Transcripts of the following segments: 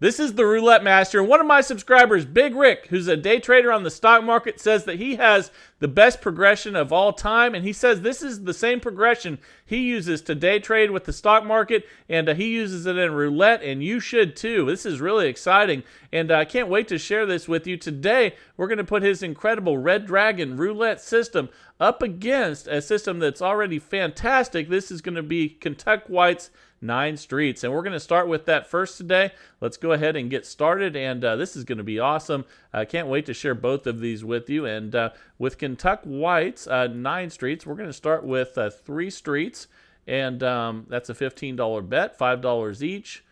This is the Roulette Master, and one of my subscribers, Big Rick, who's a day trader on the stock market, says that he has the best progression of all time, and he says this is the same progression he uses to day trade with the stock market, and he uses it in roulette, and you should too. This is really exciting, and I can't wait to share this with you. Today, we're going to put his incredible Red Dragon roulette system up against a system that's already fantastic. This is going to be Kentucky White's 9 Streets, and we're going to start with that first today. Let's go ahead and get started, and this is going to be awesome. I can't wait to share both of these with you. And with Kentucky White's 9 Streets, we're going to start with 3 streets, and that's a $15 bet, $5 each.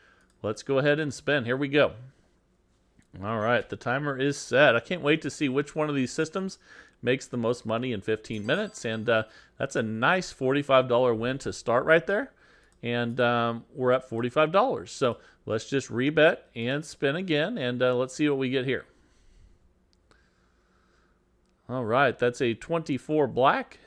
Let's go ahead and spin. Here we go. All right, the timer is set. I can't wait to see which one of these systems makes the most money in 15 minutes, and that's a nice $45 win to start right there. And we're up $45. So let's just rebet and spin again, and let's see what we get here. All right, that's a 24 black.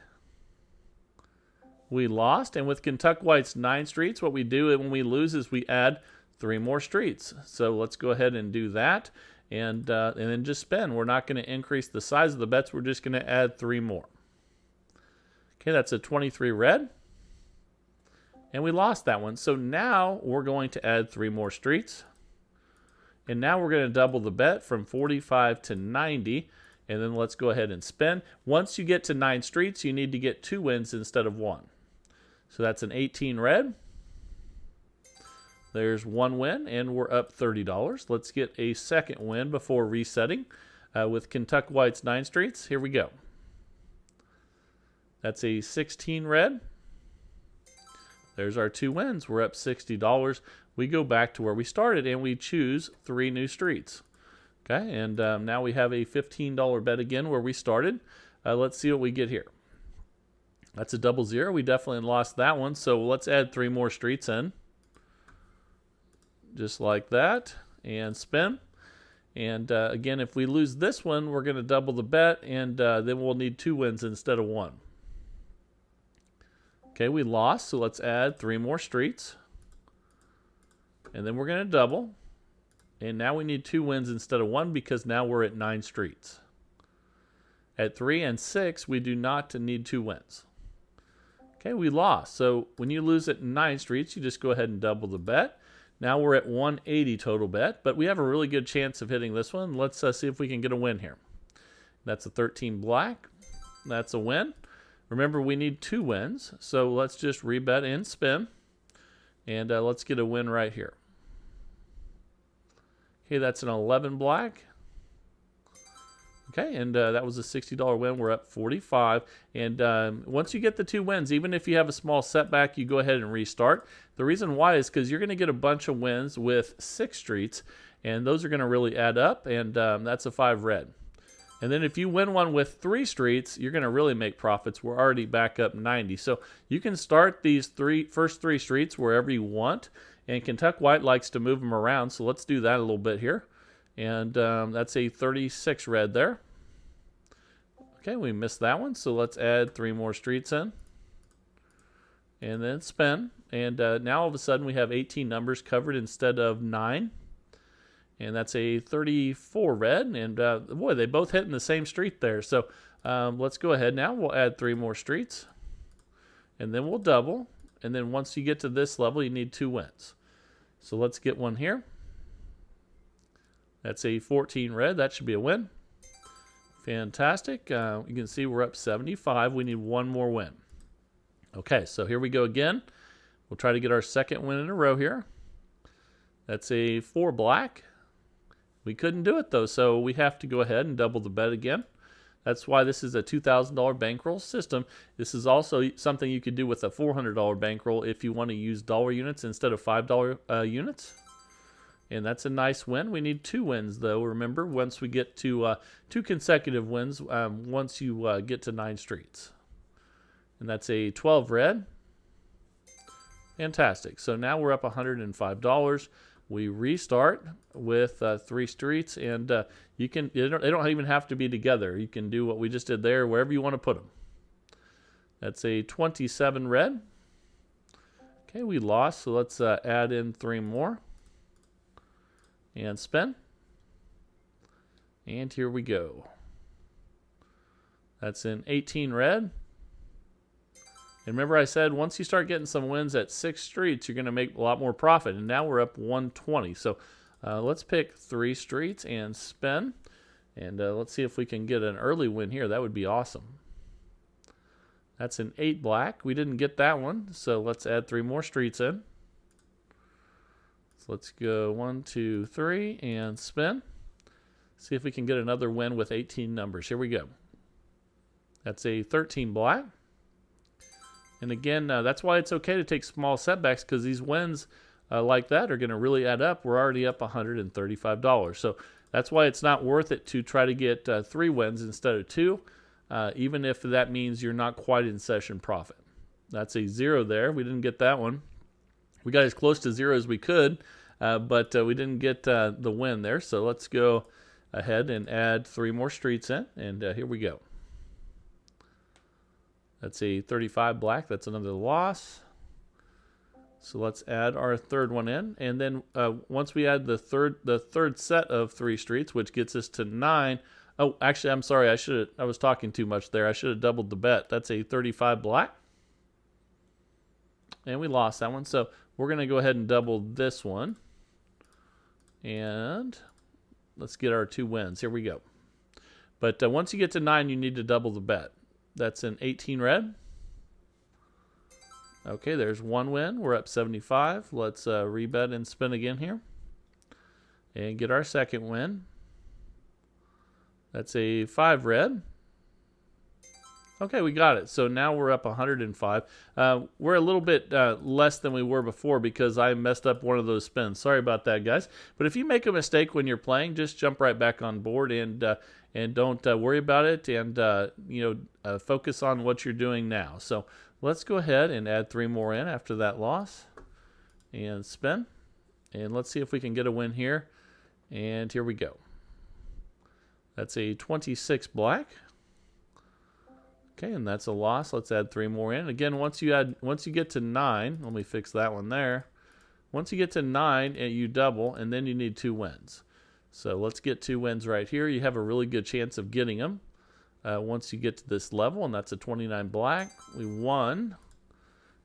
We lost, and with Kentucky White's 9 streets, what we do when we lose is we add 3 more streets. So let's go ahead and do that, and then just spin. We're not going to increase the size of the bets. We're just going to add 3 more. Okay, that's a 23 red. And we lost that one. So now we're going to add 3 more streets. And now we're going to double the bet from 45 to 90. And then let's go ahead and spin. Once you get to 9 streets, you need to get 2 wins instead of 1. So that's an 18 red. There's 1 win, and we're up $30. Let's get a second win before resetting with Kentucky White's 9 streets. Here we go. That's a 16 red. There's our 2 wins. We're up $60. We go back to where we started, and we choose 3 new streets. Okay, and now we have a $15 bet again where we started. Let's see what we get here. That's a 00. We definitely lost that one, so let's add 3 more streets in. Just like that, and spin. And again, if we lose this one, we're going to double the bet, and then we'll need 2 wins instead of 1. Okay, we lost, so let's add 3 more streets. And then we're going to double. And now we need 2 wins instead of 1 because now we're at 9 streets. At 3 and 6, we do not need 2 wins. Okay, we lost. So when you lose at 9 streets, you just go ahead and double the bet. Now we're at 180 total bet, but we have a really good chance of hitting this one. Let's see if we can get a win here. That's a 13 black. That's a win. Remember, we need 2 wins, so let's just rebet and spin. And let's get a win right here. Okay, that's an 11 black. Okay, and that was a $60 win. We're up 45. And once you get the 2 wins, even if you have a small setback, you go ahead and restart. The reason why is because you're going to get a bunch of wins with 6 streets, and those are going to really add up, and that's a 5 red. And then if you win one with 3 streets, you're going to really make profits. We're already back up 90. So you can start these first 3 streets wherever you want. And Kentucky White likes to move them around. So let's do that a little bit here. And that's a 36 red there. Okay, we missed that one. So let's add 3 more streets in. And then spin. And now all of a sudden we have 18 numbers covered instead of 9. And that's a 34 red, and boy, they both hit in the same street there. So let's go ahead now. We'll add 3 more streets, and then we'll double. And then once you get to this level, you need 2 wins. So let's get one here. That's a 14 red. That should be a win. Fantastic. You can see we're up 75. We need 1 more win. Okay, so here we go again. We'll try to get our second win in a row here. That's a 4 black. We couldn't do it, though, so we have to go ahead and double the bet again. That's why this is a $2,000 bankroll system. This is also something you could do with a $400 bankroll if you want to use dollar units instead of $5 units. And that's a nice win. We need 2 wins, though. Remember, once we get to 2 consecutive wins, once you get to 9 streets. And that's a 12 red. Fantastic. So now we're up $105. We restart with 3 streets, and they don't even have to be together. You can do what we just did there, wherever you want to put them. That's a 27 red. Okay, we lost, so let's add in 3 more. and spin. And here we go. That's in 18 red. And remember I said once you start getting some wins at 6 streets, you're going to make a lot more profit. And now we're up 120. So let's pick 3 streets and spin. And let's see if we can get an early win here. That would be awesome. That's an 8 black. We didn't get that one. So let's add 3 more streets in. So let's go 1, 2, 3 and spin. See if we can get another win with 18 numbers. Here we go. That's a 13 black. And again, that's why it's okay to take small setbacks, because these wins like that are going to really add up. We're already up $135. So that's why it's not worth it to try to get 3 wins instead of 2, even if that means you're not quite in session profit. That's a 0 there. We didn't get that one. We got as close to 0 as we could, but we didn't get the win there. So let's go ahead and add 3 more streets in, and here we go. That's a 35 black. That's another loss. So let's add our third one in, and then once we add the third set of 3 streets, which gets us to 9. Oh, actually, I'm sorry. I was talking too much there. I should have doubled the bet. That's a 35 black, and we lost that one. So we're going to go ahead and double this one, and let's get our 2 wins. Here we go. But once you get to 9, you need to double the bet. That's an 18 red. Okay, there's 1 win. We're up 75. Let's rebet and spin again here and get our second win. That's a 5 red. Okay, we got it. So now we're up 105. We're a little bit less than we were before because I messed up one of those spins. Sorry about that, guys. But if you make a mistake when you're playing, just jump right back on board and don't worry about it, and focus on what you're doing now. So let's go ahead and add 3 more in after that loss and spin. And let's see if we can get a win here. And here we go. That's a 26 black. Okay, and that's a loss. Let's add 3 more in. Again, once you get to 9, let me fix that one there. Once you get to 9, you double, and then you need 2 wins. So let's get 2 wins right here. You have a really good chance of getting them once you get to this level, and that's a 29 black. We won.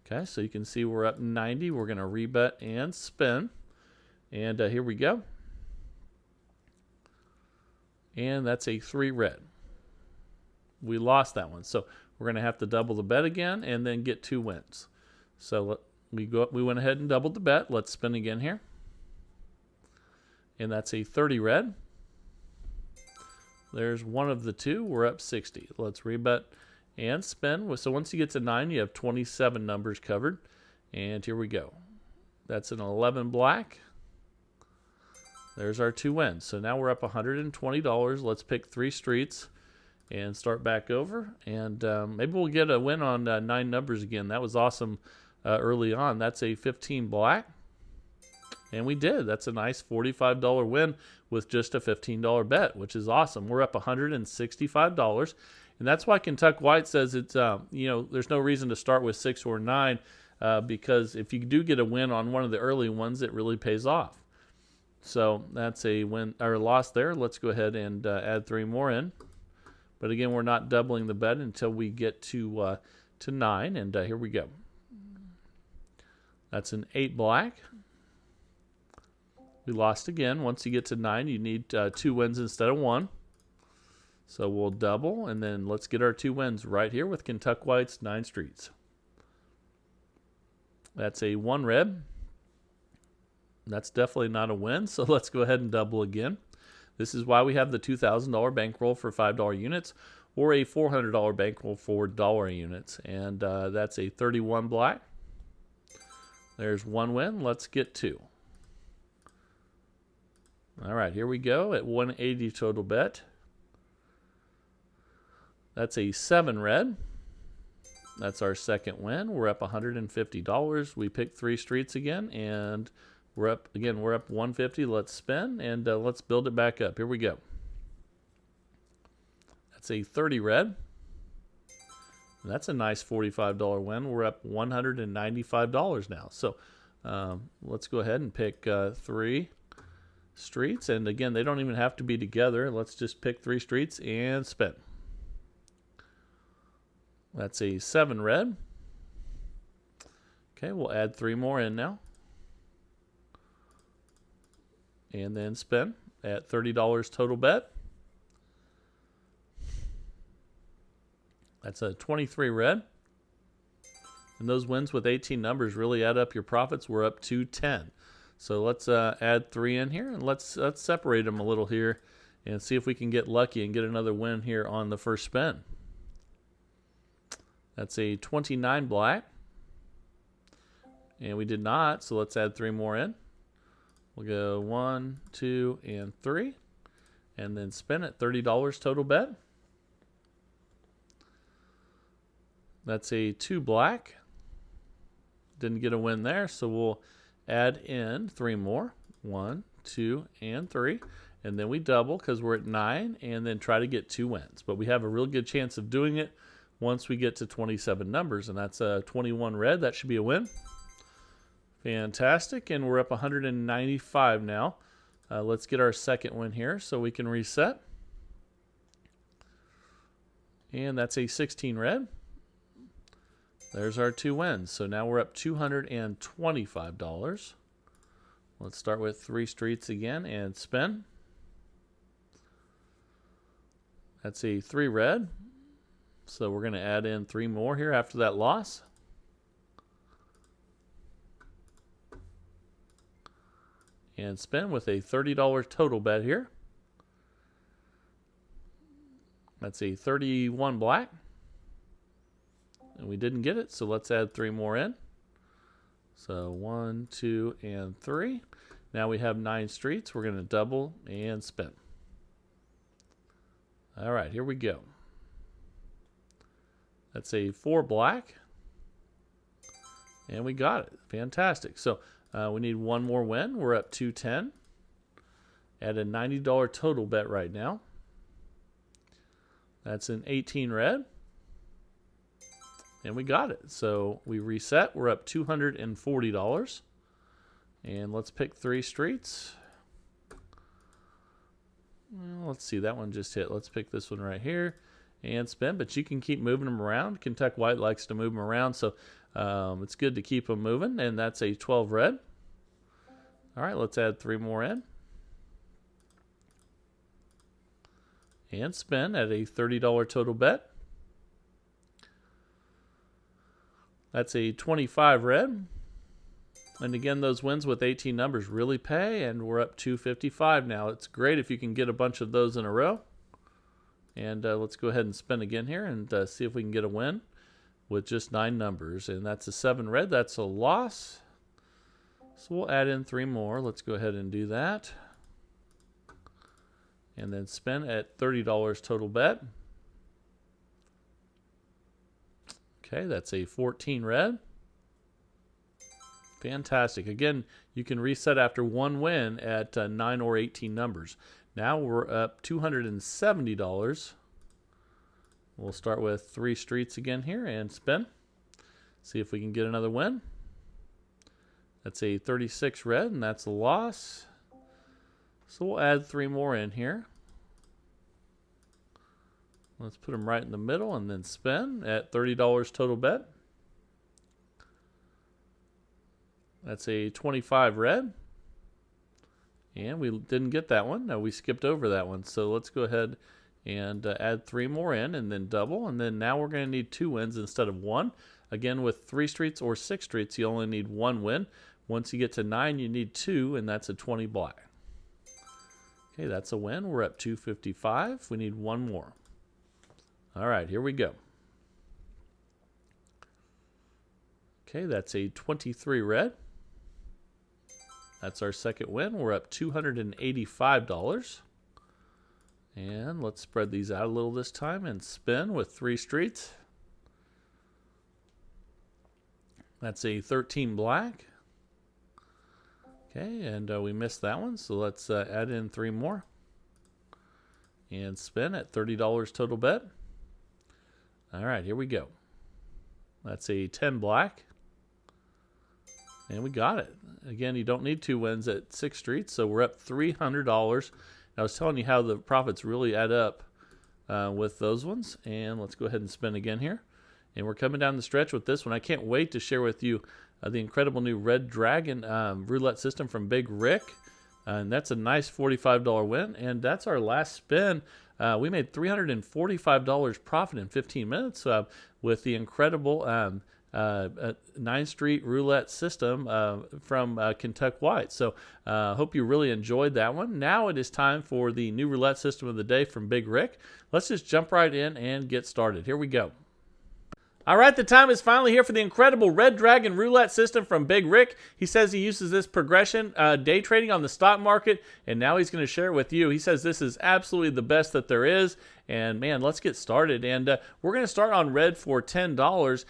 Okay, so you can see we're up 90. We're going to rebet and spin. And here we go. And that's a 3 red. We lost that one. So we're going to have to double the bet again and then get 2 wins. So we went ahead and doubled the bet. Let's spin again here. And that's a 30 red. There's one of the 2. We're up 60. Let's rebet and spin. So once you get to 9, you have 27 numbers covered. And here we go. That's an 11 black. There's our 2 wins. So now we're up $120. Let's pick 3 streets and start back over. And maybe we'll get a win on 9 numbers again. That was awesome early on. That's a 15 black. And we did. That's a nice $45 win with just a $15 bet, which is awesome. We're up $165. And that's why Kentucky White says it's, there's no reason to start with 6 or 9 because if you do get a win on one of the early ones, it really pays off. So that's a win or loss there. Let's go ahead and add 3 more in. But again, we're not doubling the bet until we get to 9. And here we go. That's an 8 black. We lost again. Once you get to 9, you need 2 wins instead of 1. So we'll double, and then let's get our 2 wins right here with Kentucky White's 9 streets. That's a 1 red. That's definitely not a win, so let's go ahead and double again. This is why we have the $2,000 bankroll for $5 units or a $400 bankroll for dollar units. And that's a 31 black. There's 1 win. Let's get 2. All right, here we go at 180 total bet. That's a 7 red. That's our second win. We're up $150. We picked 3 streets again, and we're up 150. Let's spin, and let's build it back up. Here we go. That's a 30 red. That's a nice $45 win. We're up $195 now. So let's go ahead and pick 3 streets. And again, they don't even have to be together. Let's just pick 3 streets and spin. That's a 7 red. Okay, we'll add 3 more in now. And then spin at $30 total bet. That's a 23 red. And those wins with 18 numbers really add up your profits. We're up to 10. So let's add 3 in here, and let's separate them a little here and see if we can get lucky and get another win here on the first spin. That's a 29 black. And we did not, so let's add 3 more in. We'll go 1, 2, and 3. And then spin at $30 total bet. That's a 2 black. Didn't get a win there, so we'll add in 3 more. 1, 2, and 3. And then we double because we're at 9, and then try to get 2 wins. But we have a real good chance of doing it once we get to 27 numbers, and that's a 21 red. That should be a win. Fantastic, and we're up 195 now. Let's get our second win here so we can reset. And that's a 16 red. There's our 2 wins. So now we're up $225. Let's start with 3 streets again and spin. That's a 3 red. So we're going to add in 3 more here after that loss. And spin with a $30 total bet here. That's a 31 black. And we didn't get it, so let's add 3 more in. So 1, 2, and 3. Now we have 9 streets. We're going to double and spin. All right, here we go. That's a 4 black. And we got it. Fantastic. So we need 1 more win. We're up 210 at a $90 total bet right now. That's an 18 red. And we got it. So we reset. We're up $240. And let's pick 3 streets. Well, let's see. That one just hit. Let's pick this one right here and spin. But you can keep moving them around. Kentucky White likes to move them around. So it's good to keep them moving. And that's a 12 red. All right, let's add 3 more in. And spin at a $30 total bet. That's a 25 red. And again, those wins with 18 numbers really pay, and we're up $255 now. It's great if you can get a bunch of those in a row. And let's go ahead and spin again here and see if we can get a win with just 9 numbers. And that's a 7 red. That's a loss. So we'll add in 3 more. Let's go ahead and do that. And then spin at $30 total bet. Okay, that's a 14 red. Fantastic. Again, you can reset after 1 win at 9 or 18 numbers. Now we're up $270. We'll start with 3 streets again here and spin. See if we can get another win. That's a 36 red, and that's a loss. So we'll add 3 more in here. Let's put them right in the middle and then spin at $30 total bet. That's a 25 red. And we didn't get that one. No, we skipped over that one. So let's go ahead and add 3 more in and then double. And then now we're going to need 2 wins instead of 1. Again, with 3 streets or 6 streets, you only need 1 win. Once you get to 9, you need 2, and that's a 20 black. Okay, that's a win. We're up $255. We need 1 more. All right, here we go. Okay, that's a 23 red. That's our second win. We're up $285. And let's spread these out a little this time and spin with 3 streets. That's a 13 black. Okay, and we missed that one, so let's add in 3 more. And spin at $30 total bet. All right, here we go. That's a 10 black. And we got it. Again, you don't need 2 wins at 6th Street, so we're up $300. I was telling you how the profits really add up with those ones. And let's go ahead and spin again here. And we're coming down the stretch with this one. I can't wait to share with you the incredible new Red Dragon roulette system from Big Rick. And that's a nice $45 win. And that's our last spin. We made $345 profit in 15 minutes with the incredible 9th Street roulette system from Kentucky White. So hope you really enjoyed that one. Now it is time for the new roulette system of the day from Big Rick. Let's just jump right in and get started. Here we go. All right, the time is finally here for the incredible Red Dragon roulette system from Big Rick. He says he uses this progression day trading on the stock market, and now he's going to share it with you. He says this is absolutely the best that there is, and man, let's get started. And we're going to start on red for $10.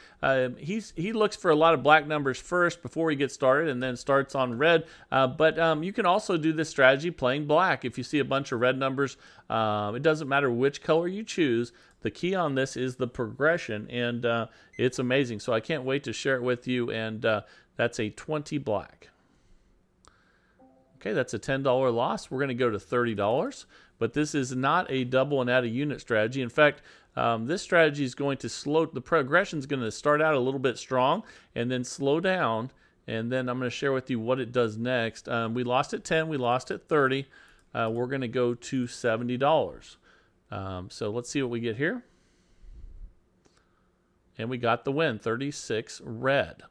He looks for a lot of black numbers first before he gets started, and then starts on red. But you can also do this strategy playing black. If you see a bunch of red numbers, it doesn't matter which color you choose. The key on this is the progression, and it's amazing. So I can't wait to share it with you, and that's a 20 black. Okay, that's a $10 loss. We're going to go to $30, but this is not a double and add a unit strategy. In fact, this strategy is going to the progression is going to start out a little bit strong and then slow down, and then I'm going to share with you what it does next. We lost at 10, we lost at 30. We're going to go to $70. So let's see what we get here. And we got the win, 36 red.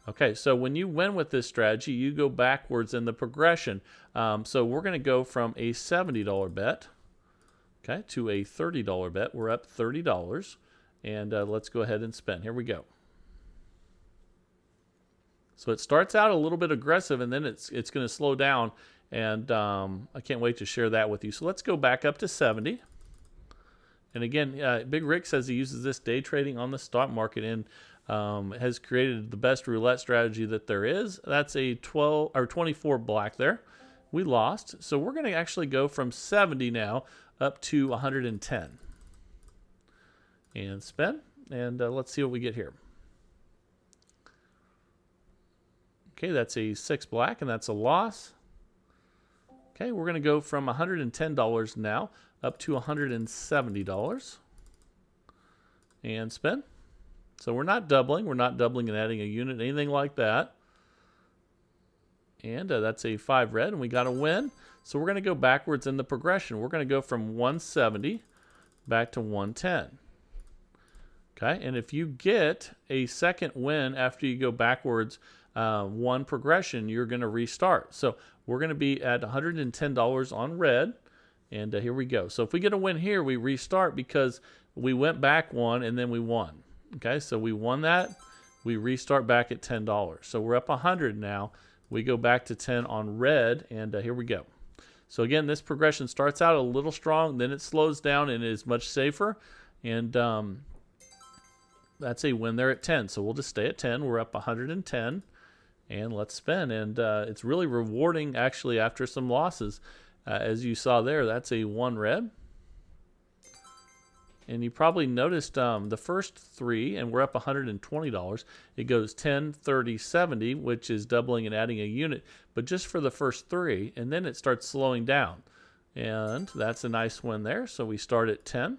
Okay, so when you win with this strategy, you go backwards in the progression. So we're going to go from a $70 bet, okay, to a $30 bet. We're up $30. And let's go ahead and spin. Here we go. So it starts out a little bit aggressive, and then it's going to slow down. And I can't wait to share that with you. So let's go back up to 70. And again, Big Rick says he uses this day trading on the stock market and has created the best roulette strategy that there is. That's a 24 black there. We lost. So we're going to actually go from 70 now up to 110. And spin. And let's see what we get here. Okay, that's a 6 black, and that's a loss. Okay, we're going to go from $110 now up to $170 and spin. So we're not doubling. We're not doubling and adding a unit, anything like that. And that's a 5 red, and we got a win. So we're going to go backwards in the progression. We're going to go from 170 back to 110. Okay, and if you get a second win after you go backwards one progression, you're going to restart. So we're going to be at $110 on red, and here we go. So if we get a win here, we restart because we went back one and then we won. Okay, so we won that. We restart back at $10. So we're up 100 now. We go back to 10 on red, and here we go. So again, this progression starts out a little strong, then it slows down and is much safer, and that's a win there at 10. So we'll just stay at 10. We're up 110. And let's spin. And it's really rewarding, actually, after some losses. As you saw there, that's a 1 red. And you probably noticed the first 3, and we're up $120. It goes 10, 30, 70, which is doubling and adding a unit, but just for the first 3, and then it starts slowing down. And that's a nice win there. So we start at 10.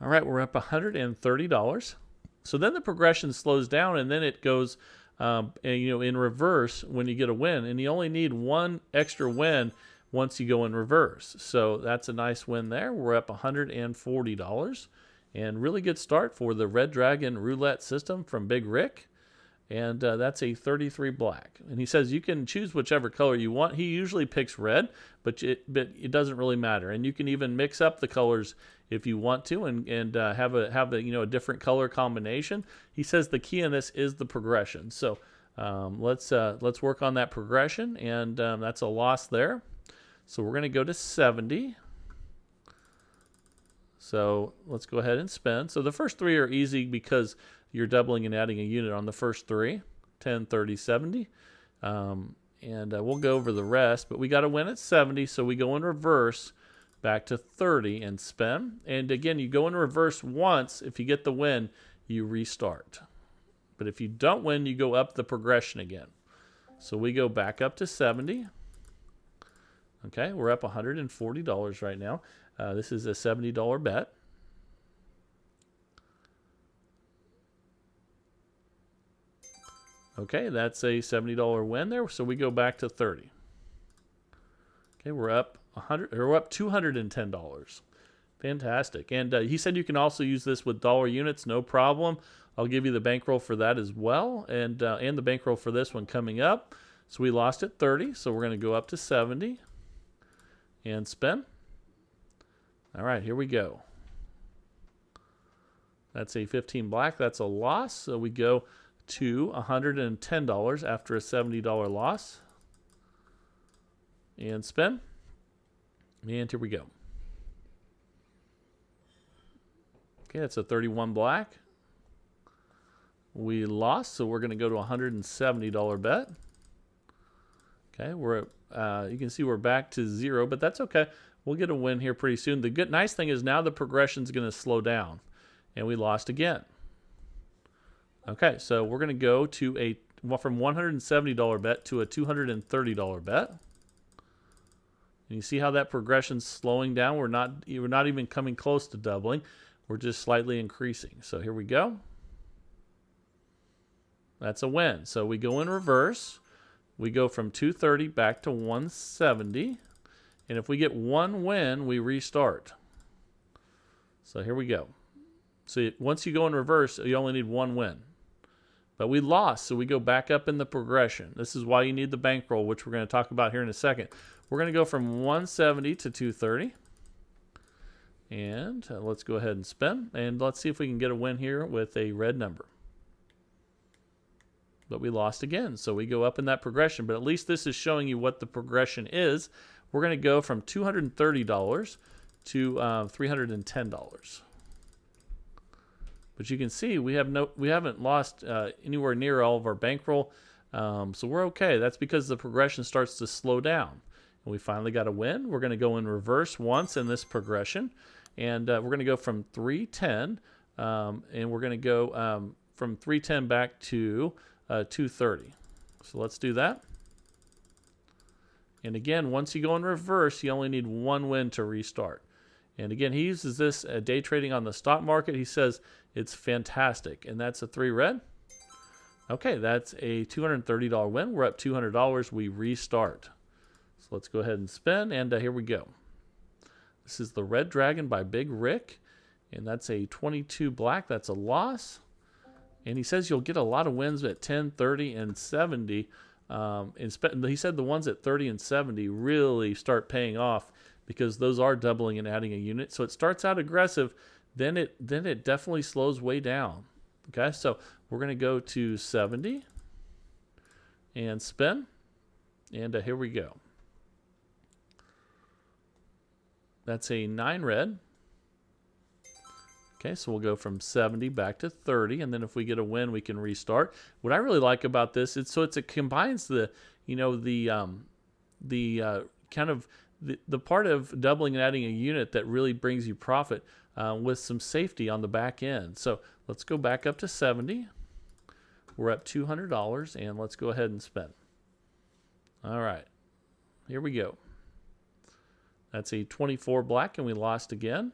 All right, we're up $130. So then the progression slows down, and then it goes and, in reverse when you get a win, and you only need 1 extra win once you go in reverse. So that's a nice win there. We're up $140, and really good start for the Red Dragon roulette system from Big Rick. And that's a 33 black. And he says you can choose whichever color you want. He usually picks red, but it doesn't really matter. And you can even mix up the colors if you want to, and have a different color combination. He says the key in this is the progression. So let's work on that progression, and that's a loss there. So we're going to go to 70. So let's go ahead and spin. So the first 3 are easy because you're doubling and adding a unit on the first 3, 10, 30, 70. And we'll go over the rest, but we got to win at 70, so we go in reverse back to 30 and spin. And again, you go in reverse once. If you get the win, you restart. But if you don't win, you go up the progression again. So we go back up to 70. Okay, we're up $140 right now. This is a $70 bet. Okay, that's a $70 win there. So we go back to 30. Okay, we're up $210. Fantastic. And he said you can also use this with dollar units, no problem. I'll give you the bankroll for that as well, and the bankroll for this one coming up. So we lost at 30, so we're going to go up to 70 and spin. All right, here we go. That's a 15 black. That's a loss. So we go to $110 after a $70 loss. And spin. And here we go. Okay, that's a 31 black. We lost, so we're going to go to a $170 bet. Okay, you can see we're back to 0, but that's okay. We'll get a win here pretty soon. The nice thing is now the progression's going to slow down, and we lost again. Okay, so we're going to go to from $170 bet to a $230 bet. And you see how that progression's slowing down? We're not even coming close to doubling. We're just slightly increasing. So here we go. That's a win. So we go in reverse. We go from 230 back to 170. And if we get one win, we restart. So here we go. So once you go in reverse, you only need one win. But we lost, so we go back up in the progression. This is why you need the bankroll, which we're going to talk about here in a second. We're going to go from 170 to 230. And let's go ahead and spin. And let's see if we can get a win here with a red number. But we lost again, so we go up in that progression. But at least this is showing you what the progression is. We're going to go from $230 to $310. But you can see we haven't lost anywhere near all of our bankroll, so we're okay. That's because the progression starts to slow down. And we finally got a win. We're going to go in reverse once in this progression, and we're going to go from 310, and we're going to go from 310 back to 230. So let's do that. And again, once you go in reverse, you only need one win to restart. And again, he uses this day trading on the stock market. He says it's fantastic. And that's a 3 red. Okay, that's a $230 win. We're up $200. We restart. So let's go ahead and spin. And here we go. This is the Red Dragon by Big Rick. And that's a 22 black. That's a loss. And he says you'll get a lot of wins at 10, 30, and 70. He said the ones at 30 and 70 really start paying off because those are doubling and adding a unit. So it starts out aggressive, then it definitely slows way down. Okay, so we're going to go to 70 and spin. And here we go. That's a 9 red. Okay, so we'll go from 70 back to 30, and then if we get a win, we can restart. What I really like about this is it combines the part of doubling and adding a unit that really brings you profit with some safety on the back end. So let's go back up to 70. We're up $200, and let's go ahead and spin. All right, here we go. That's a 24 black, and we lost again.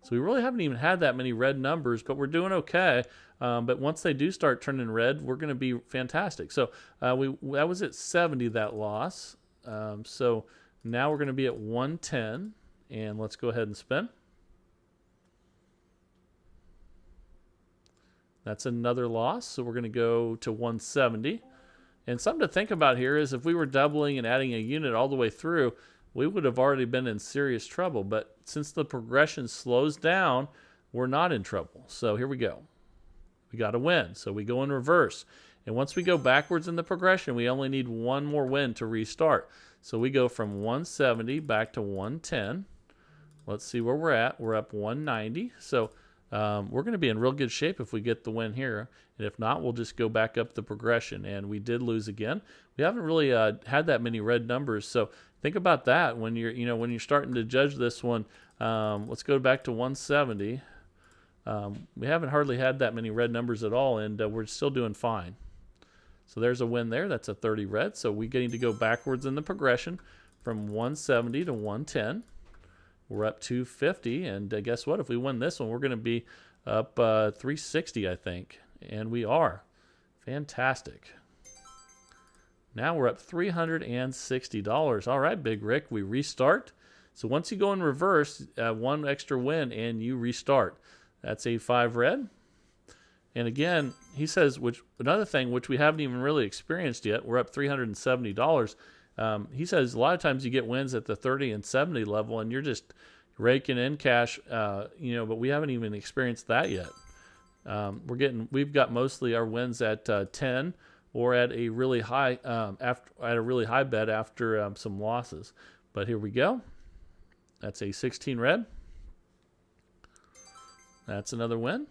So we really haven't even had that many red numbers, but we're doing okay. But once they do start turning red, we're going to be fantastic. So that was at 70, that loss. So now we're going to be at 110, and let's go ahead and spin. That's another loss, so we're going to go to 170. And something to think about here is if we were doubling and adding a unit all the way through, we would have already been in serious trouble. But since the progression slows down, we're not in trouble. So here we go. We got a win. So we go in reverse. And once we go backwards in the progression, we only need one more win to restart. So we go from 170 back to 110. Let's see where we're at. We're up 190. So we're going to be in real good shape if we get the win here. And if not, we'll just go back up the progression. And we did lose again. We haven't really had that many red numbers. So think about that when you're starting to judge this one. Let's go back to 170. We haven't hardly had that many red numbers at all, and we're still doing fine. So there's a win there. That's a 30 red. So we're getting to go backwards in the progression from 170 to 110. We're up 250, and guess what? If we win this one, we're going to be up 360, I think. And we are. Fantastic. Now we're up $360. All right, Big Rick, we restart. So once you go in reverse, one extra win, and you restart. That's a 5 red. And again, he says, another thing which we haven't even really experienced yet, we're up $370. He says a lot of times you get wins at the 30 and 70 level, and you're just raking in cash, but we haven't even experienced that yet. We've got mostly our wins at 10 or at a really high bet after some losses. But here we go. That's a 16 red. That's another win.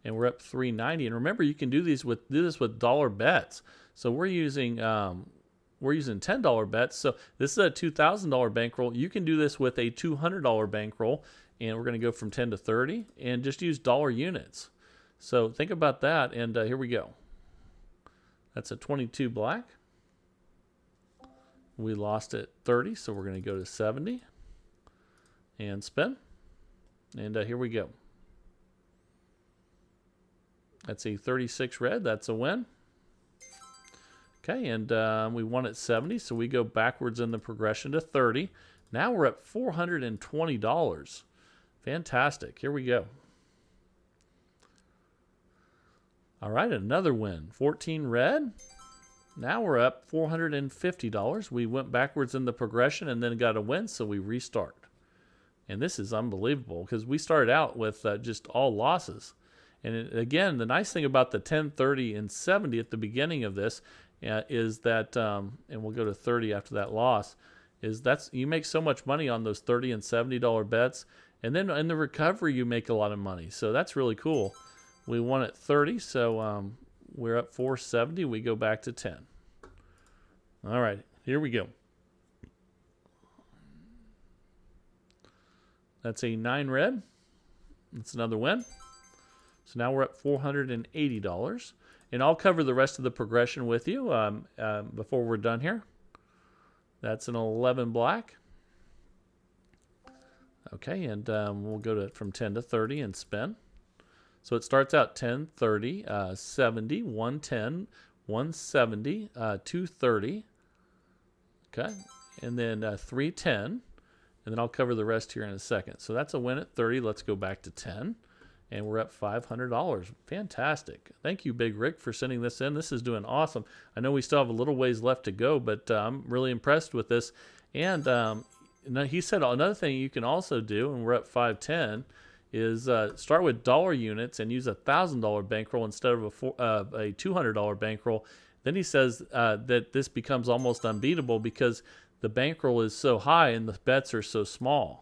And we're up 390. And remember, you can do this with dollar bets. So we're using $10 bets. So this is a $2,000 bankroll. You can do this with a $200 bankroll, and we're going to go from 10 to 30 and just use dollar units. So think about that, and here we go. That's a 22 black. We lost at 30, so we're going to go to 70 and spin. And here we go. That's a 36 red. That's a win. Okay, and we won at 70, so we go backwards in the progression to 30. Now we're at $420. Fantastic. Here we go. All right, another win. 14 red. Now we're up $450. We went backwards in the progression and then got a win, so we restart. And this is unbelievable because we started out with just all losses. And again, the nice thing about the 10, 30, and 70 at the beginning of this is that, and we'll go to 30 after that loss, is you make so much money on those $30 and $70 bets, and then in the recovery you make a lot of money. So that's really cool. We won at 30, so we're up 470. We go back to 10. All right, here we go. That's a 9 red. That's another win. So now we're at $480. And I'll cover the rest of the progression with you before we're done here. That's an 11 black. Okay, and we'll go from 10 to 30 and spin. So it starts out 10, 30, 70, 110, 170, 230. Okay, and then 310. And then I'll cover the rest here in a second. So that's a win at 30. Let's go back to 10. And we're at $500. Fantastic. Thank you, Big Rick, for sending this in. This is doing awesome. I know we still have a little ways left to go, but I'm really impressed with this. And he said another thing you can also do, and we're at 510, is start with dollar units and use a $1,000 bankroll instead of a $200 bankroll. Then he says that this becomes almost unbeatable because the bankroll is so high and the bets are so small.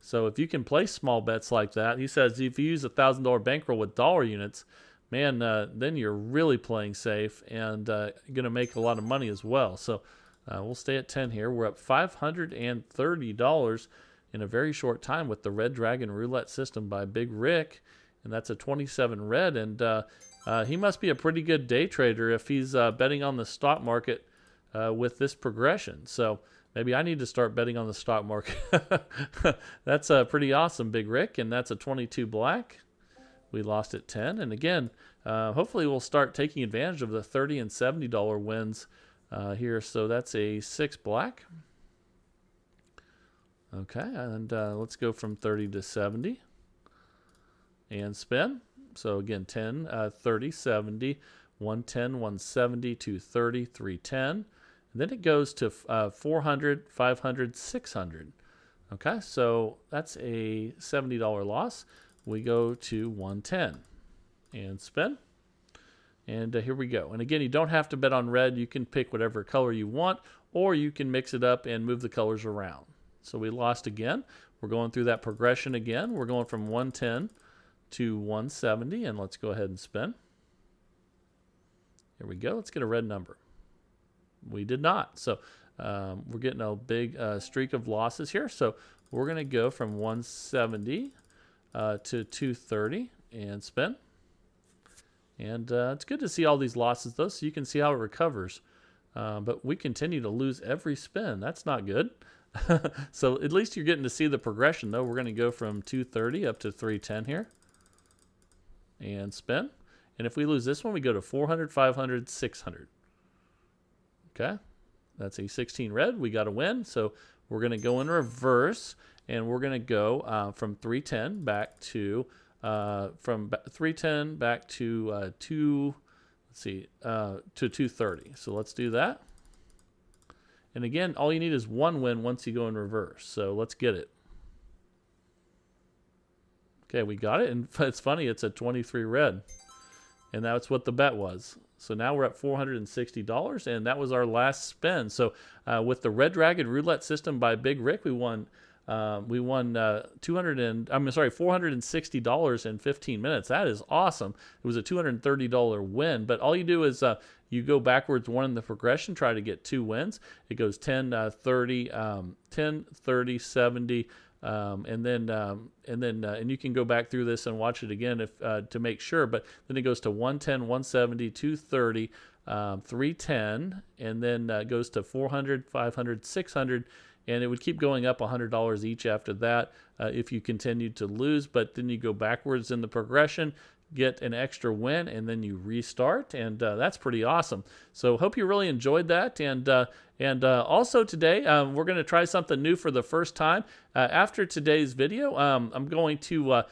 So if you can place small bets like that, he says if you use a $1,000 bankroll with dollar units, man, then you're really playing safe and going to make a lot of money as well. So we'll stay at 10 here. We're up $530 in a very short time with the Red Dragon Roulette system by Big Rick, and that's a 27 red. And he must be a pretty good day trader if he's betting on the stock market with this progression. So maybe I need to start betting on the stock market. That's pretty awesome, Big Rick, and that's a 22 black. We lost at 10. And again, hopefully we'll start taking advantage of the $30 and $70 wins here. So that's a 6 black. Okay, and let's go from 30 to 70 and spin. So again, 10, 30, 70, 110, 170, 230, 310. And then it goes to 400, 500, 600. Okay, so that's a $70 loss. We go to 110 and spin. And here we go. And again, you don't have to bet on red. You can pick whatever color you want, or you can mix it up and move the colors around. So we lost again. We're going through that progression again. We're going from 110 to 170, and let's go ahead and spin. Here we go. Let's get a red number. We did not. So we're getting a big streak of losses here. So we're going to go from 170 to 230 and spin. And it's good to see all these losses, though, so you can see how it recovers. But we continue to lose every spin. That's not good. So at least you're getting to see the progression, though. We're going to go from 230 up to 310 here. And spin. And if we lose this one, we go to 400, 500, 600. Okay. That's a 16 red. We got to win. So we're going to go in reverse. And we're going to go from 310 back to... from 310 back to to 230. So let's do that. And again, all you need is one win once you go in reverse. So let's get it. Okay, we got it. And it's funny, it's a 23 red. And that's what the bet was. So now we're at $460, and that was our last spin. So with the Red Dragon roulette system by Big Rick, we won $460 in 15 minutes. That is awesome. It was a $230 win, but all you do is you go backwards one in the progression, try to get 2 wins. It goes 10, 30, 10, 30, 70, and you can go back through this and watch it again if to make sure. But then it goes to 110, 170, 230, 310, and then goes to 400, 500, 600. And it would keep going up $100 each after that if you continued to lose. But then you go backwards in the progression, get an extra win, and then you restart. And that's pretty awesome. So hope you really enjoyed that. And also today, we're going to try something new for the first time. After today's video, I'm going to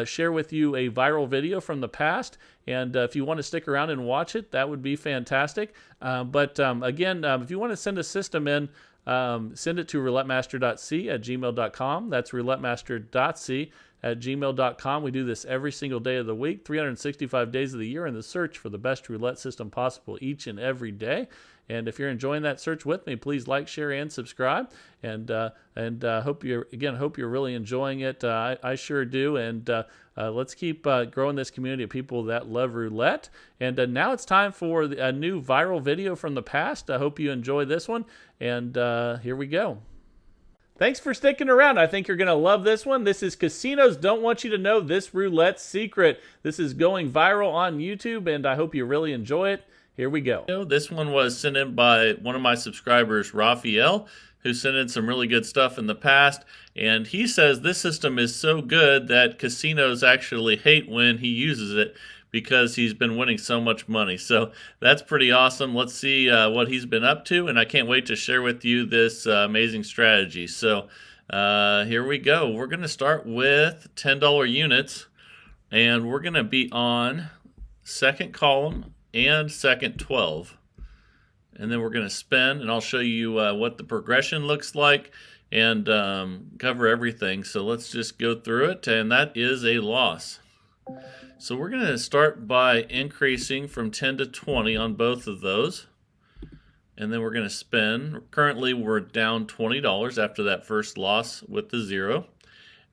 share with you a viral video from the past. And if you want to stick around and watch it, that would be fantastic. But again, if you want to send a system in, send it to roulettemaster.c@gmail.com. That's roulettemaster.c@gmail.com. We do this every single day of the week, 365 days of the year, in the search for the best roulette system possible each and every day. And if you're enjoying that search with me, please like, share, and subscribe. And hope you're really enjoying it. I sure do. And let's keep growing this community of people that love roulette. And now it's time for a new viral video from the past. I hope you enjoy this one. And here we go. Thanks for sticking around. I think you're going to love this one. This is Casinos Don't Want You to Know This Roulette Secret. This is going viral on YouTube, and I hope you really enjoy it. Here we go. This one was sent in by one of my subscribers, Raphael, who sent in some really good stuff in the past. And he says this system is so good that casinos actually hate when he uses it because he's been winning so much money. So that's pretty awesome. Let's see what he's been up to. And I can't wait to share with you this amazing strategy. So here we go. We're going to start with $10 units. And we're going to be on second column and second 12, and then we're going to spin, and I'll show you what the progression looks like and cover everything. So let's just go through it, and that is a loss. So we're going to start by increasing from 10 to 20 on both of those, and then we're going to spin. Currently we're down $20 after that first loss with the 0,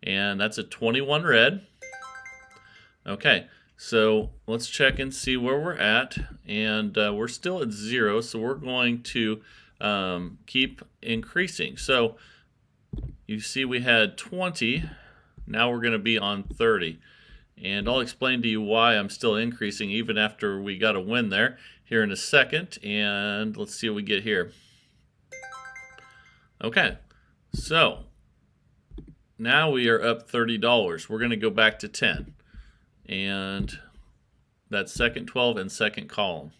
and that's a 21 red. Okay. So let's check and see where we're at, and we're still at 0, so we're going to keep increasing. So you see we had 20, now we're going to be on 30, and I'll explain to you why I'm still increasing even after we got a win there here in a second. And let's see what we get here. Okay, so now we are up $30. We're going to go back to 10. And that's second 12 and second column.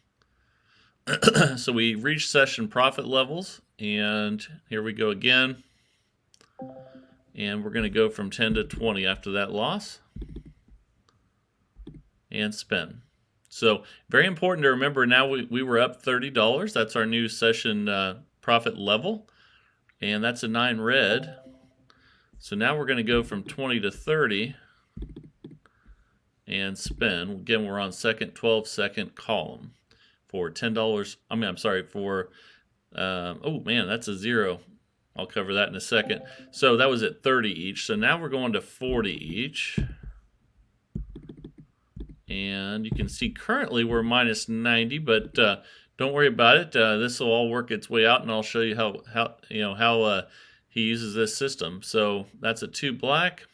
So we reached session profit levels, and here we go again. And we're going to go from 10 to 20 after that loss. And spin. So very important to remember, now we were up $30. That's our new session profit level. And that's a 9 red. So now we're going to go from 20 to 30. And spin. Again, we're on second 12, second column for $10. I'm sorry, for, oh man, that's a 0. I'll cover that in a second. So that was at 30 each. So now we're going to 40 each. And you can see currently we're minus 90, but don't worry about it. This will all work its way out, and I'll show you how he uses this system. So that's a 2 black.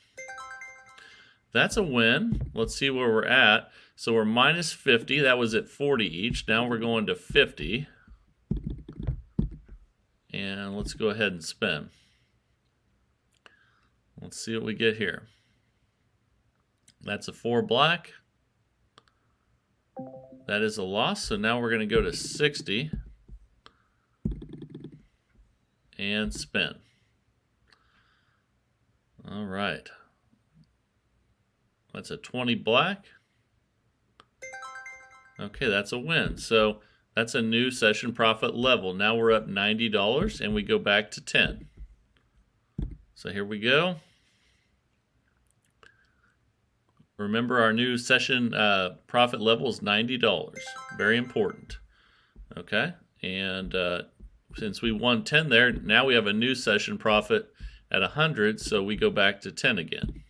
That's a win. Let's see where we're at. So we're minus 50. That was at 40 each. Now we're going to 50. And let's go ahead and spin. Let's see what we get here. That's a 4 black. That is a loss. So now we're going to go to 60 and spin. All right. That's a 20 black. Okay, that's a win. So that's a new session profit level. Now we're up $90 and we go back to 10. So here we go. Remember, our new session profit level is $90. Very important. Okay, and since we won 10 there, now we have a new session profit at 100, so we go back to 10 again.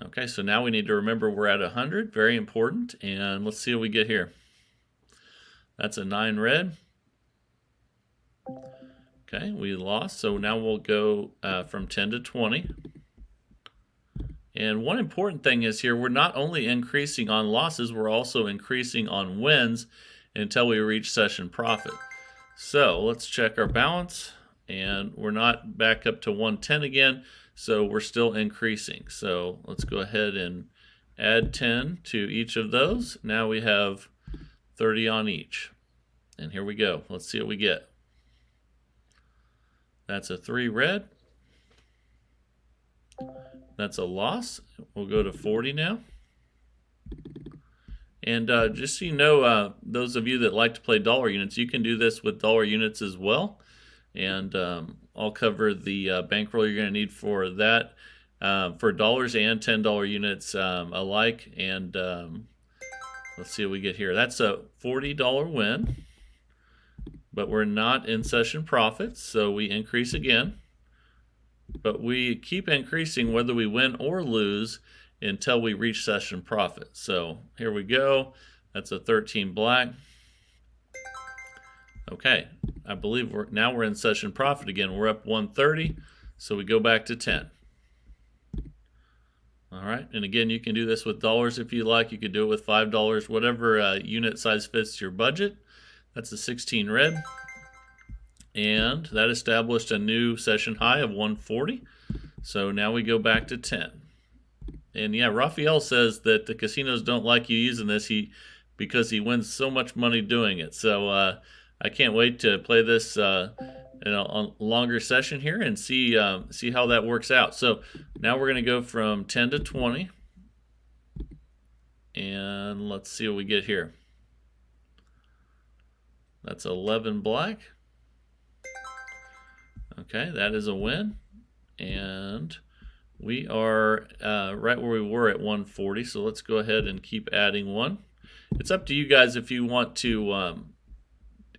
Okay, so now we need to remember we're at 100. Very important. And let's see what we get here. That's a 9 red. Okay, we lost, so now we'll go from 10 to 20. And one important thing is here, we're not only increasing on losses, we're also increasing on wins until we reach session profit. So let's check our balance, and we're not back up to 110 again, so we're still increasing. So let's go ahead and add 10 to each of those. Now we have 30 on each. And here we go. Let's see what we get. That's a 3 red. That's a loss. We'll go to 40 now. And just so you know, those of you that like to play dollar units, you can do this with dollar units as well. And I'll cover the bankroll you're going to need for that, for dollars and $10 units alike. And let's see what we get here. That's a $40 win, but we're not in session profits, so we increase again. But we keep increasing whether we win or lose until we reach session profit. So here we go. That's a 13 black. Okay, I believe now we're in session profit again. We're up 130, so we go back to 10. All right, and again, you can do this with dollars if you like. You could do it with $5, whatever unit size fits your budget. That's a 16 red. And that established a new session high of 140. So now we go back to 10. And yeah, Raphael says that the casinos don't like you using this because he wins so much money doing it. So I can't wait to play this in a longer session here and see how that works out. So now we're going to go from 10 to 20. And let's see what we get here. That's 11 black. Okay, that is a win, and we are right where we were at 140, so let's go ahead and keep adding one. It's up to you guys if you want to,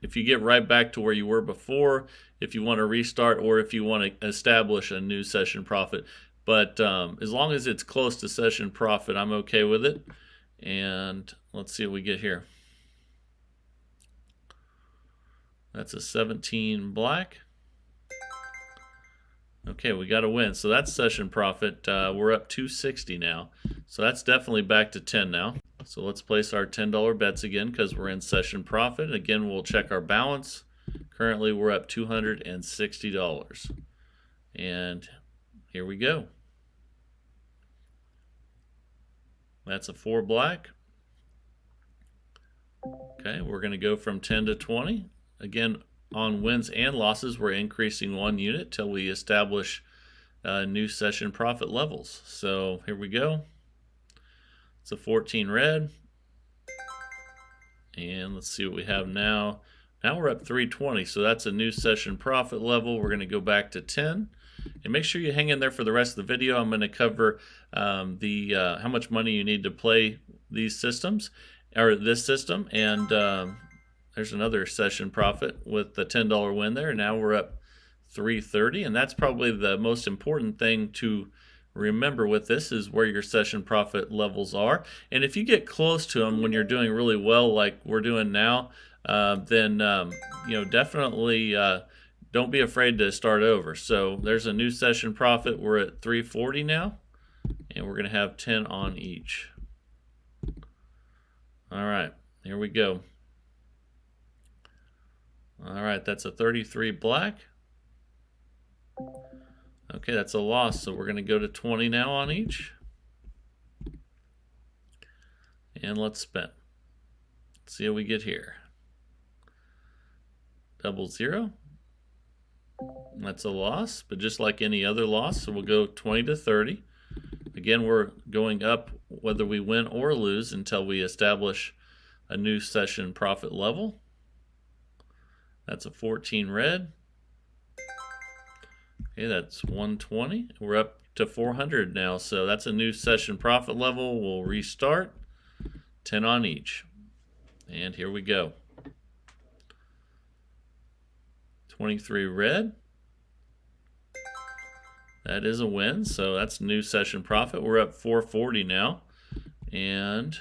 if you get right back to where you were before, if you want to restart, or if you want to establish a new session profit. But as long as it's close to session profit, I'm okay with it. And let's see what we get here. That's a 17 black. Okay, we got a win. So that's session profit. We're up 260 now. So that's definitely back to 10 now. So let's place our $10 bets again because we're in session profit. Again, we'll check our balance. Currently, we're up $260. And here we go. That's a 4 black. Okay, we're going to go from 10 to 20. Again, on wins and losses, we're increasing 1 unit till we establish new session profit levels. So here we go. It's a 14 red. And let's see what we have now. Now we're up 320, so that's a new session profit level. We're going to go back to 10. And make sure you hang in there for the rest of the video. I'm going to cover how much money you need to play these systems, or this system. And there's another session profit with the $10 win there. Now we're up 330, and that's probably the most important thing to remember with this is where your session profit levels are. And if you get close to them when you're doing really well like we're doing now, then definitely don't be afraid to start over. So there's a new session profit. We're at 340 now. And we're going to have 10 on each. All right, here we go. All right, that's a 33 black. Okay, that's a loss, so we're going to go to 20 now on each. And let's spin. Let's see how we get here. 00. That's a loss, but just like any other loss, so we'll go 20 to 30. Again, we're going up whether we win or lose until we establish a new session profit level. That's a 14 red. Okay, that's 120. We're up to 400 now, so that's a new session profit level. We'll restart. 10 on each. And here we go. 23 red. That is a win, so that's new session profit. We're up 440 now. And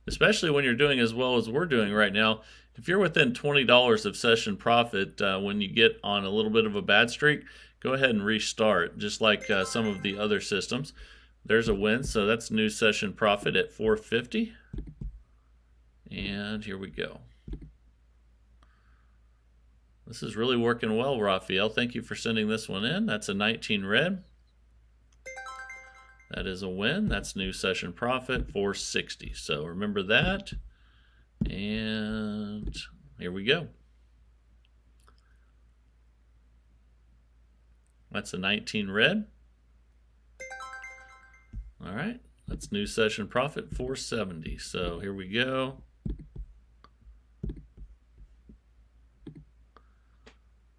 especially when you're doing as well as we're doing right now, if you're within $20 of session profit when you get on a little bit of a bad streak, go ahead and restart, just like some of the other systems. There's a win, so that's new session profit at 450. And here we go. This is really working well, Raphael. Thank you for sending this one in. That's a 19 red. That is a win. That's new session profit, 460. So remember that. And here we go. That's a 19 red. All right. That's new session profit, 470. So here we go.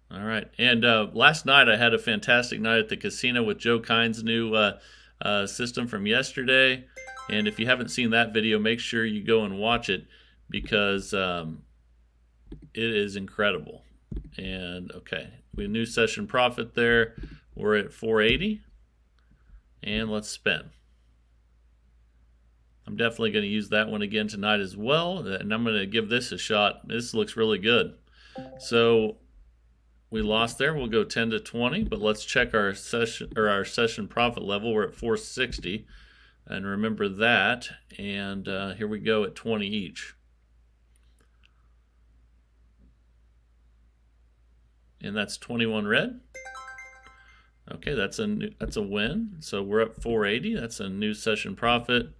All right, and last night I had a fantastic night at the casino with Joe Kine's new system from yesterday. And if you haven't seen that video, make sure you go and watch it because it is incredible. And okay, we have new session profit there. We're at 480, and let's spin. I'm definitely going to use that one again tonight as well, and I'm going to give this a shot. This looks really good. So we lost there. We'll go 10 to 20, but let's check our session profit level. We're at 460, and remember that. And here we go at 20 each. And that's 21 red. Okay, that's a win. So we're up 480. That's a new session profit.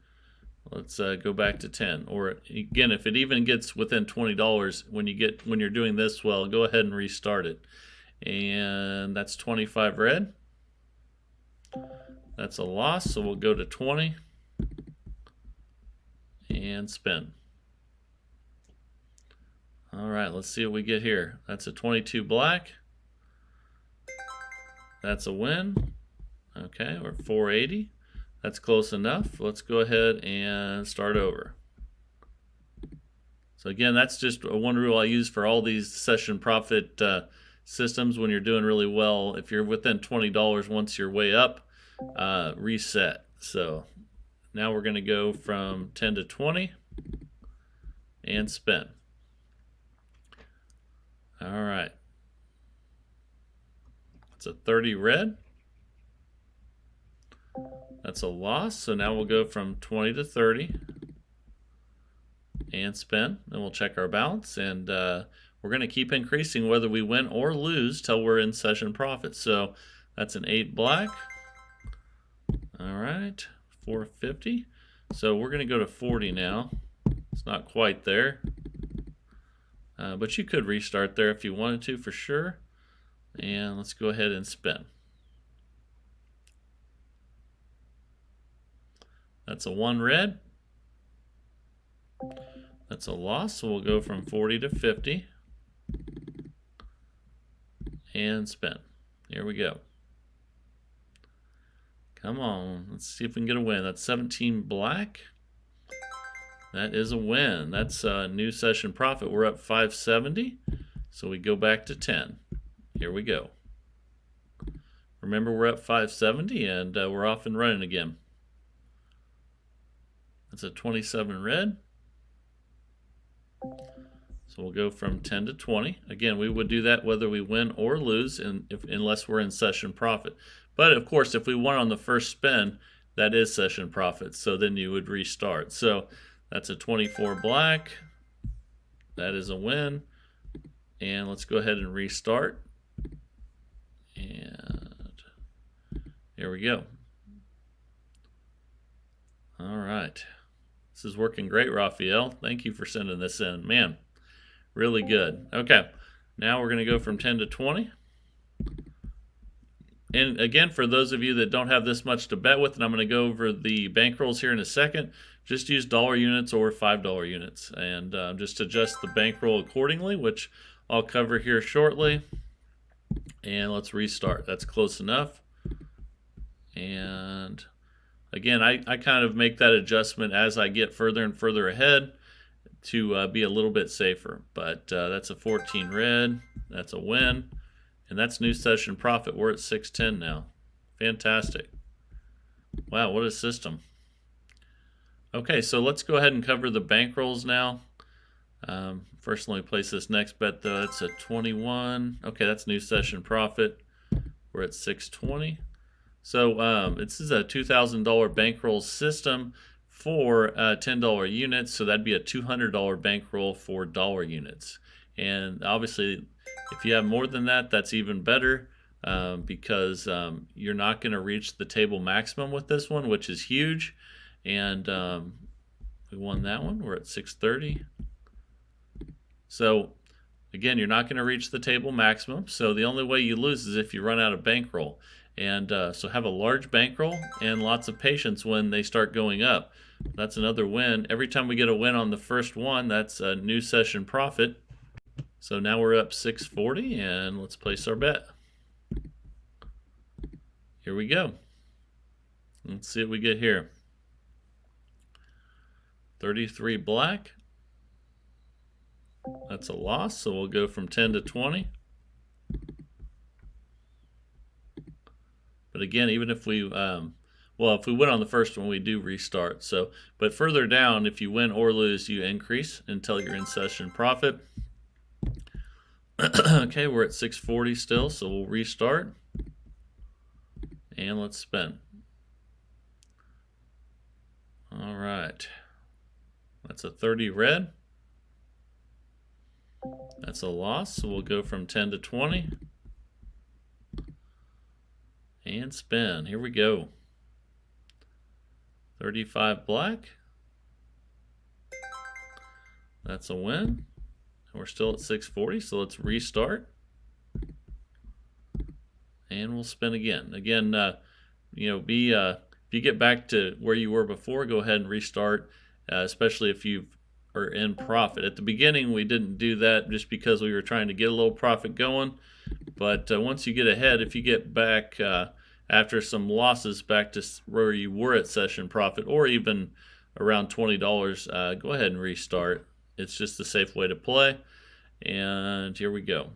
Let's go back to 10. Or again, if it even gets within $20 when you're doing this well, go ahead and restart it. And that's 25 red. That's a loss, so we'll go to 20 and spin. All right, let's see what we get here. That's a 22 black. That's a win. Okay, we're 480. That's close enough. Let's go ahead and start over. So again, that's just one rule I use for all these session profit systems when you're doing really well. If you're within $20 once you're way up, reset. So now we're going to go from 10 to 20 and spin. All right. It's a 30 red. That's a loss. So now we'll go from 20 to 30 and spin. Then we'll check our balance, and we're going to keep increasing whether we win or lose till we're in session profit. So that's an 8 black. All right, 450. So we're going to go to 40 now. It's not quite there, but you could restart there if you wanted to for sure. And let's go ahead and spin. That's a 1 red. That's a loss, so we'll go from 40 to 50 and spin. Here we go. Come on, let's see if we can get a win. That's 17 black. That is a win. That's a new session profit. We're up 570, so we go back to 10. Here we go. Remember, we're up 570, and we're off and running again. That's a 27 red. So we'll go from 10 to 20. Again, we would do that whether we win or lose unless we're in session profit. But of course, if we won on the first spin, that is session profit. So then you would restart. So that's a 24 black. That is a win. And let's go ahead and restart. And here we go. All right. This is working great, Raphael. Thank you for sending this in. Man, really good. Okay. Now we're going to go from 10 to 20. And again, for those of you that don't have this much to bet with, and I'm going to go over the bankrolls here in a second, just use dollar units or $5 units. And just adjust the bankroll accordingly, which I'll cover here shortly. And let's restart. That's close enough. And again, I kind of make that adjustment as I get further and further ahead to be a little bit safer. But that's a 14 red. That's a win. And that's new session profit. We're at 610 now. Fantastic. Wow, what a system. Okay, so let's go ahead and cover the bankrolls now. First, let me place this next bet, though. It's a 21. Okay, that's new session profit. We're at 620. So this is a $2,000 bankroll system for $10 units. So that'd be a $200 bankroll for dollar units. And obviously, if you have more than that, that's even better because you're not going to reach the table maximum with this one, which is huge. And we won that one. We're at 630. So again, you're not going to reach the table maximum. So the only way you lose is if you run out of bankroll. And so have a large bankroll and lots of patience when they start going up. That's another win. Every time we get a win on the first one, that's a new session profit. So now we're up 640, and let's place our bet. Here we go. Let's see what we get here. 33 black. That's a loss, so we'll go from 10 to 20. But again, even if we, if we win on the first one, we do restart. So, but further down, if you win or lose, you increase until you're in session profit. Okay, we're at 640 still, so we'll restart. And let's spin. All right. That's a 30 red. That's a loss, so we'll go from 10 to 20. And spin. Here we go. 35 black. That's a win. We're still at 640, so let's restart. And we'll spin again. Again, if you get back to where you were before, go ahead and restart, especially if you are in profit. At the beginning, we didn't do that just because we were trying to get a little profit going. But once you get ahead, if you get back after some losses back to where you were at session profit, or even around $20, go ahead and restart. It's just a safe way to play. And here we go.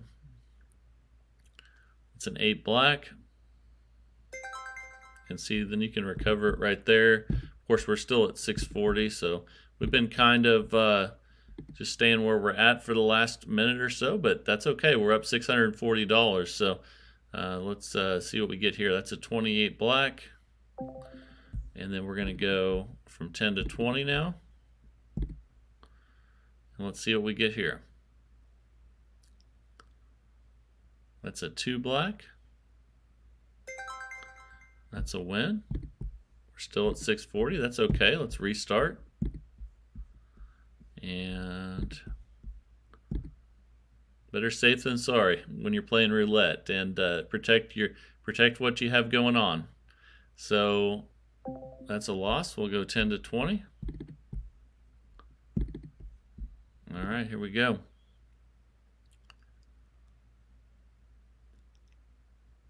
It's an 8 black. You can see, then you can recover it right there. Of course, we're still at 640, so we've been kind of just staying where we're at for the last minute or so, but that's okay. We're up $640. So let's see what we get here. That's a 28 black. And then we're going to go from 10 to 20 now. And let's see what we get here. That's a 2 black. That's a win. We're still at 640. That's okay. Let's restart. And better safe than sorry when you're playing roulette, and protect what you have going on. So that's a loss. We'll go 10 to 20. All right, here we go.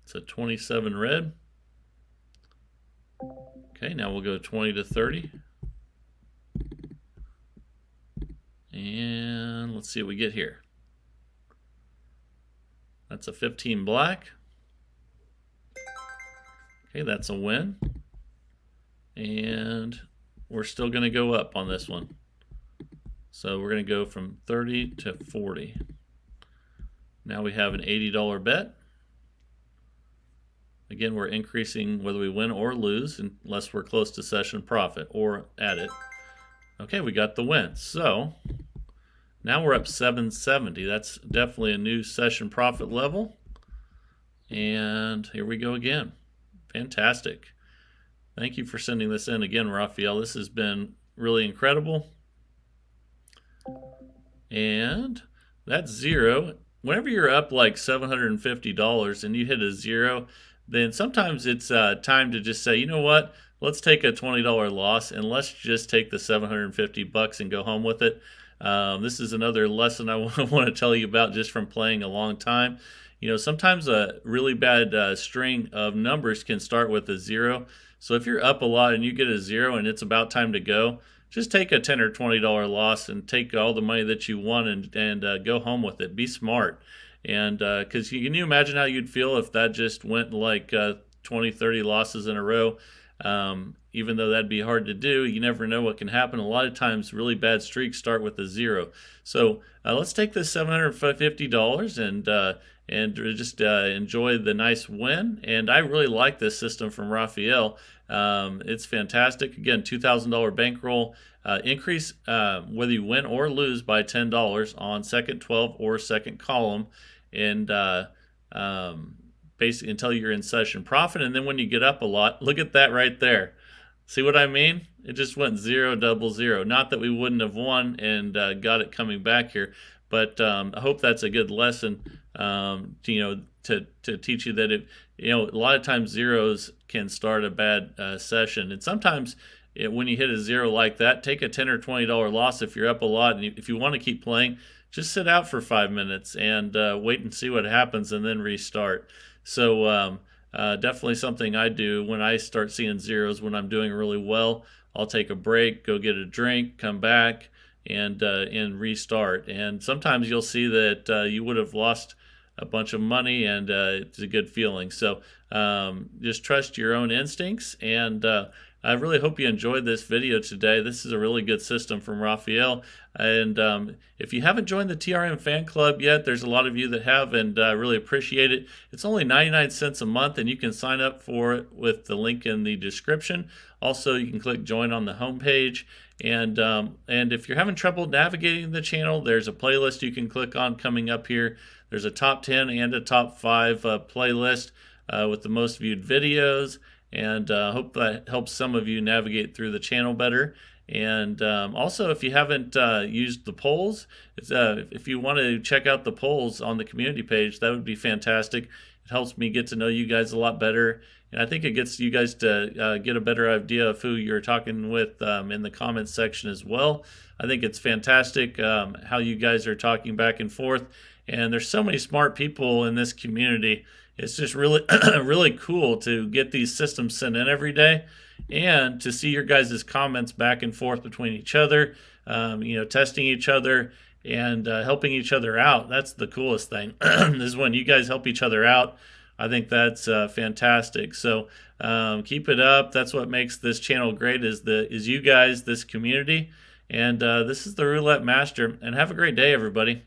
It's a 27 red. Okay, now we'll go 20 to 30. And let's see what we get here. That's a 15 black. Okay, that's a win. And we're still going to go up on this one. So we're going to go from 30 to 40. Now we have an $80 bet. Again, we're increasing whether we win or lose unless we're close to session profit or at it. Okay, we got the win. So now we're up 770. That's definitely a new session profit level. And here we go again. Fantastic. Thank you for sending this in again, Raphael. This has been really incredible. And that's zero. Whenever you're up like $750 and you hit a zero, then sometimes it's time to just say, you know what, let's take a $20 loss and let's just take the $750 and go home with it. This is another lesson I want to tell you about just from playing a long time. You know, sometimes a really bad string of numbers can start with a zero. So if you're up a lot and you get a zero and it's about time to go, just take a $10 or $20 loss and take all the money that you won and go home with it. Be smart. And because can you imagine how you'd feel if that just went like 20, 30 losses in a row? Even though that'd be hard to do, you never know what can happen. A lot of times really bad streaks start with a zero. So let's take this $750 and just enjoy the nice win. And I really like this system from Raphael. It's fantastic. Again, $2,000 bankroll. Increase whether you win or lose by $10 on second 12 or second column, and basically until you're in session profit. And then when you get up a lot, look at that right there. See what I mean? It just went 0, double zero. Not that we wouldn't have won and got it coming back here, but I hope that's a good lesson. To teach you that a lot of times zeros can start a bad session, and sometimes when you hit a zero like that, take a $10 or $20 loss if you're up a lot, and if you want to keep playing, just sit out for 5 minutes and wait and see what happens, and then restart. So definitely something I do when I start seeing zeros when I'm doing really well. I'll take a break, go get a drink, come back, and restart. And sometimes you'll see that you would have lost a bunch of money, and it's a good feeling. So just trust your own instincts, and I really hope you enjoyed this video today. This is a really good system from Raphael, and if you haven't joined the TRM fan club yet, there's a lot of you that have, and I really appreciate it. It's only 99 cents a month, and you can sign up for it with the link in the description. Also, you can click join on the homepage, and if you're having trouble navigating the channel, there's a playlist you can click on coming up here. There's a top 10 and a top 5 playlist with the most viewed videos, and hope that helps some of you navigate through the channel better. And also, if you haven't used the polls, if you want to check out the polls on the community page, that would be fantastic. It helps me get to know you guys a lot better, and I think it gets you guys to get a better idea of who you're talking with in the comments section as well. I think it's fantastic how you guys are talking back and forth, and there's so many smart people in this community. It's just really really cool to get these systems sent in every day, and to see your guys' comments back and forth between each other, testing each other and helping each other out. That's the coolest thing. Is when you guys help each other out. I think that's fantastic. So keep it up. That's what makes this channel great, is you guys, this community. And this is the Roulette Master, and have a great day, everybody.